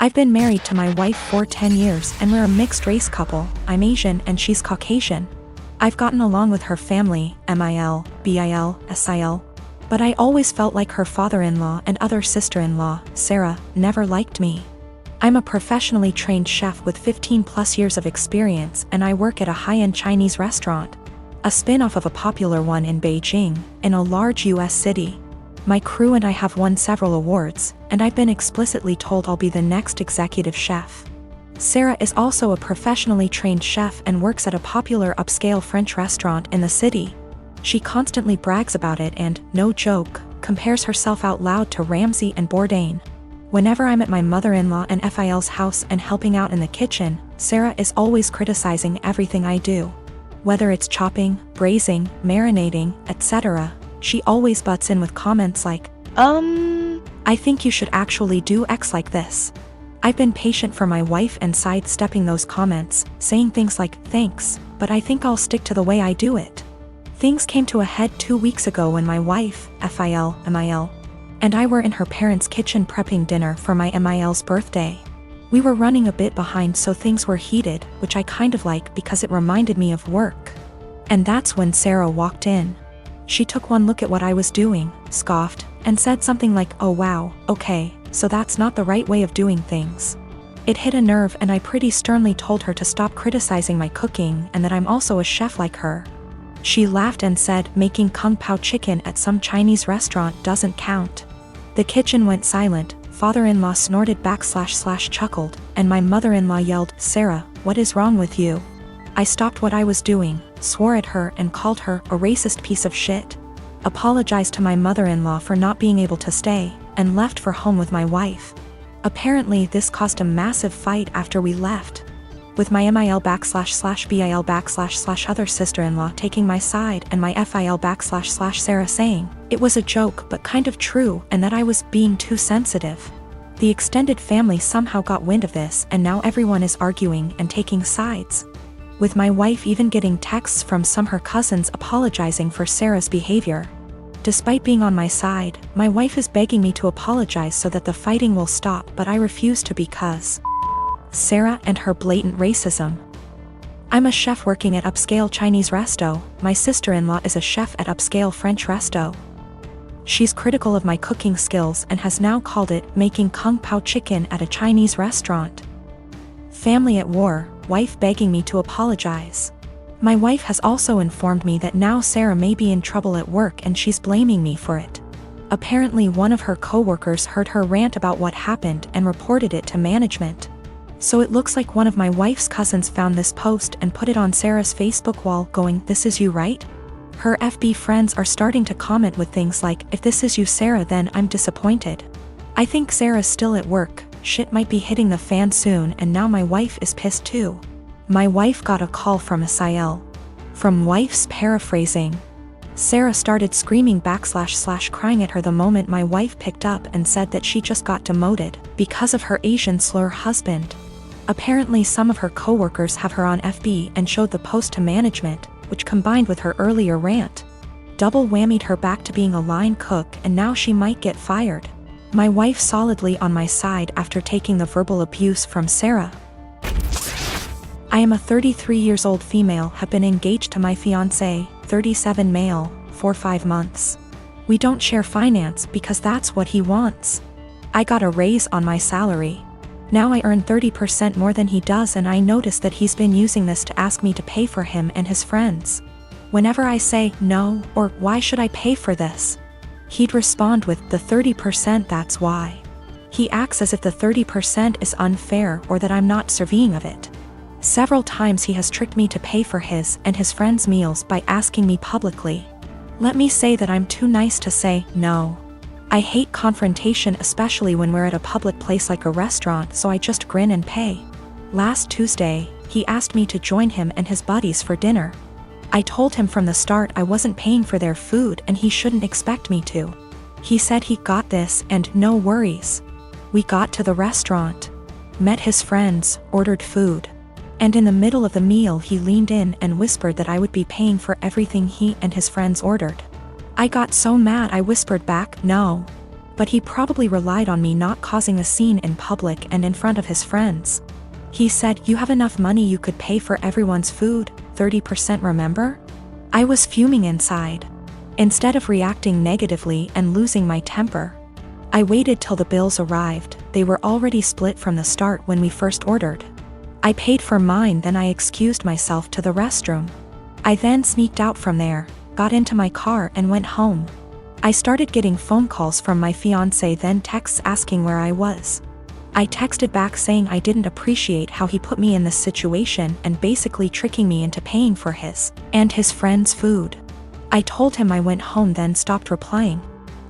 I've been married to my wife for 10 years and we're a mixed race couple. I'm Asian and she's Caucasian. I've gotten along with her family, MIL, BIL, SIL. But I always felt like her father-in-law and other sister-in-law, Sarah, never liked me. I'm a professionally trained chef with 15+ years of experience and I work at a high-end Chinese restaurant, a spin-off of a popular one in Beijing, in a large US city. My crew and I have won several awards, and I've been explicitly told I'll be the next executive chef. Sarah is also a professionally trained chef and works at a popular upscale French restaurant in the city. She constantly brags about it and, no joke, compares herself out loud to Ramsay and Bourdain. Whenever I'm at my mother-in-law and FIL's house and helping out in the kitchen, Sarah is always criticizing everything I do. Whether it's chopping, braising, marinating, etc., she always butts in with comments like, I think you should actually do X like this. I've been patient for my wife and sidestepping those comments, saying things like, thanks, but I think I'll stick to the way I do it. Things came to a head 2 weeks ago when my wife, FIL, MIL, and I were in her parents' kitchen prepping dinner for my MIL's birthday. We were running a bit behind, so things were heated, which I kind of like because it reminded me of work. And that's when Sarah walked in. She took one look at what I was doing, scoffed, and said something like, oh wow, okay, so that's not the right way of doing things. It hit a nerve and I pretty sternly told her to stop criticizing my cooking and that I'm also a chef like her. She laughed and said making Kung Pao chicken at some Chinese restaurant doesn't count. The kitchen went silent, father-in-law snorted / chuckled, and my mother-in-law yelled, Sarah, what is wrong with you? I stopped what I was doing, swore at her and called her a racist piece of shit, apologized to my mother-in-law for not being able to stay, and left for home with my wife. Apparently this caused a massive fight after we left, with my MIL / BIL / other sister-in-law taking my side and my FIL / Sarah saying, it was a joke but kind of true and that I was being too sensitive. The extended family somehow got wind of this and now everyone is arguing and taking sides, with my wife even getting texts from some her cousins apologizing for Sarah's behavior. Despite being on my side, my wife is begging me to apologize so that the fighting will stop, but I refuse to because Sarah and her blatant racism. I'm a chef working at upscale Chinese resto, my sister-in-law is a chef at upscale French resto. She's critical of my cooking skills and has now called it making Kung Pao chicken at a Chinese restaurant. Family at war, wife begging me to apologize. My wife has also informed me that now Sarah may be in trouble at work and she's blaming me for it. Apparently one of her co-workers heard her rant about what happened and reported it to management. So it looks like one of my wife's cousins found this post and put it on Sarah's Facebook wall going, this is you, right? Her FB friends are starting to comment with things like, if this is you Sarah then I'm disappointed. I think Sarah's still at work, shit might be hitting the fan soon and now my wife is pissed too. My wife got a call from SIL. From wife's paraphrasing. Sarah started screaming / crying at her the moment my wife picked up and said that she just got demoted because of her Asian slur husband. Apparently some of her co-workers have her on FB and showed the post to management, which combined with her earlier rant, double whammied her back to being a line cook and now she might get fired. My wife solidly on my side after taking the verbal abuse from Sarah. I am a 33-year-old female, have been engaged to my fiancé, 37 male, for 5 months. We don't share finance because that's what he wants. I got a raise on my salary. Now I earn 30% more than he does and I notice that he's been using this to ask me to pay for him and his friends. Whenever I say, no, or why should I pay for this? He'd respond with, the 30% that's why. He acts as if the 30% is unfair or that I'm not serving of it. Several times he has tricked me to pay for his and his friends' meals by asking me publicly. Let me say that I'm too nice to say no. I hate confrontation, especially when we're at a public place like a restaurant, so I just grin and pay. Last Tuesday, he asked me to join him and his buddies for dinner. I told him from the start I wasn't paying for their food and he shouldn't expect me to. He said he got this and no worries. We got to the restaurant, met his friends, ordered food. And in the middle of the meal he leaned in and whispered that I would be paying for everything he and his friends ordered. I got so mad I whispered back, no. But he probably relied on me not causing a scene in public and in front of his friends. He said, "You have enough money, you could pay for everyone's food, 30%, remember?" I was fuming inside. Instead of reacting negatively and losing my temper, I waited till the bills arrived. They were already split from the start when we first ordered. I paid for mine, then I excused myself to the restroom. I then sneaked out from there, got into my car and went home. I started getting phone calls from my fiancé, then texts asking where I was. I texted back saying I didn't appreciate how he put me in this situation and basically tricking me into paying for his and his friend's food. I told him I went home, then stopped replying.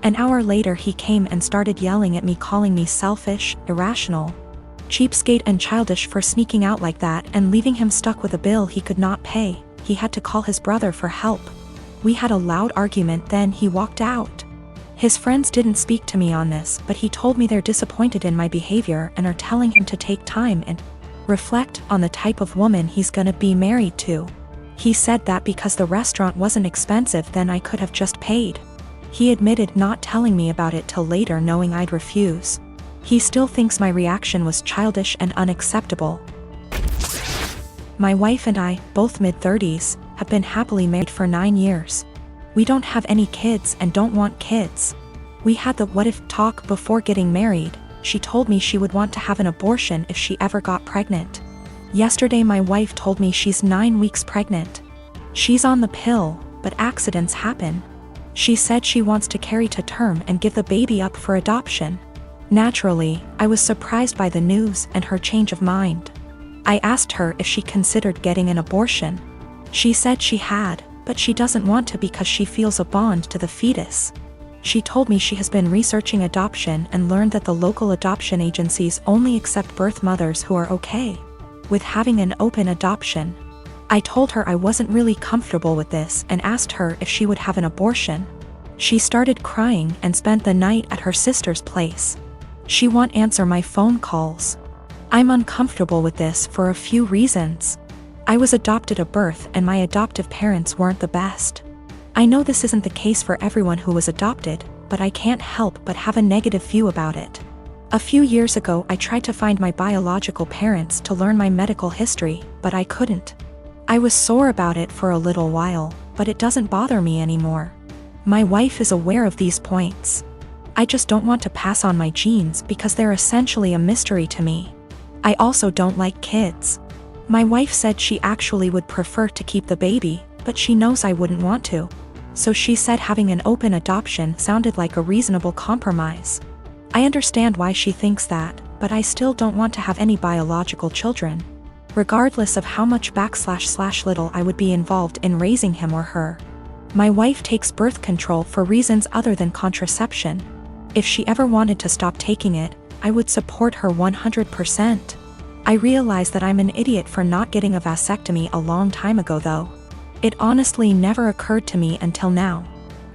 An hour later he came and started yelling at me, calling me selfish, irrational, cheapskate and childish for sneaking out like that and leaving him stuck with a bill he could not pay. He had to call his brother for help. We had a loud argument, then he walked out. His friends didn't speak to me on this, but he told me they're disappointed in my behavior and are telling him to take time and reflect on the type of woman he's gonna be married to. He said that because the restaurant wasn't expensive, then I could have just paid. He admitted not telling me about it till later, knowing I'd refuse. He still thinks my reaction was childish and unacceptable. My wife and I, both mid-30s, have been happily married for 9 years. We don't have any kids and don't want kids. We had the what if talk before getting married. She told me she would want to have an abortion if she ever got pregnant. Yesterday my wife told me she's 9 weeks pregnant. She's on the pill, but accidents happen. She said she wants to carry to term and give the baby up for adoption. Naturally, I was surprised by the news and her change of mind. I asked her if she considered getting an abortion. She said she had, but she doesn't want to because she feels a bond to the fetus. She told me she has been researching adoption and learned that the local adoption agencies only accept birth mothers who are okay with having an open adoption. I told her I wasn't really comfortable with this and asked her if she would have an abortion. She started crying and spent the night at her sister's place. She won't answer my phone calls. I'm uncomfortable with this for a few reasons. I was adopted at birth and my adoptive parents weren't the best. I know this isn't the case for everyone who was adopted, but I can't help but have a negative view about it. A few years ago I tried to find my biological parents to learn my medical history, but I couldn't. I was sore about it for a little while, but it doesn't bother me anymore. My wife is aware of these points. I just don't want to pass on my genes because they're essentially a mystery to me. I also don't like kids. My wife said she actually would prefer to keep the baby, but she knows I wouldn't want to. So she said having an open adoption sounded like a reasonable compromise. I understand why she thinks that, but I still don't want to have any biological children, regardless of how much / little I would be involved in raising him or her. My wife takes birth control for reasons other than contraception. If she ever wanted to stop taking it, I would support her 100%. I realize that I'm an idiot for not getting a vasectomy a long time ago though. It honestly never occurred to me until now.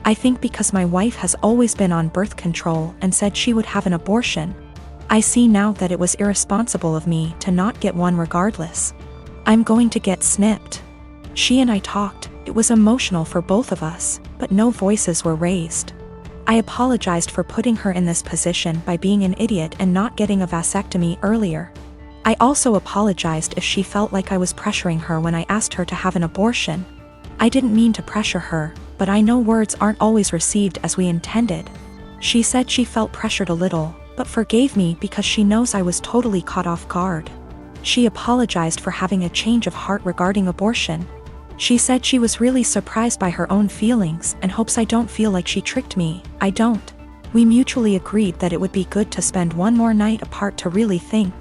I think because my wife has always been on birth control and said she would have an abortion, I see now that it was irresponsible of me to not get one regardless. I'm going to get snipped. She and I talked, it was emotional for both of us, but no voices were raised. I apologized for putting her in this position by being an idiot and not getting a vasectomy earlier. I also apologized if she felt like I was pressuring her when I asked her to have an abortion. I didn't mean to pressure her, but I know words aren't always received as we intended. She said she felt pressured a little, but forgave me because she knows I was totally caught off guard. She apologized for having a change of heart regarding abortion. She said she was really surprised by her own feelings and hopes I don't feel like she tricked me. I don't. We mutually agreed that it would be good to spend one more night apart to really think.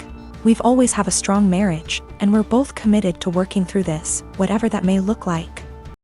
We've always have a strong marriage, and we're both committed to working through this, whatever that may look like.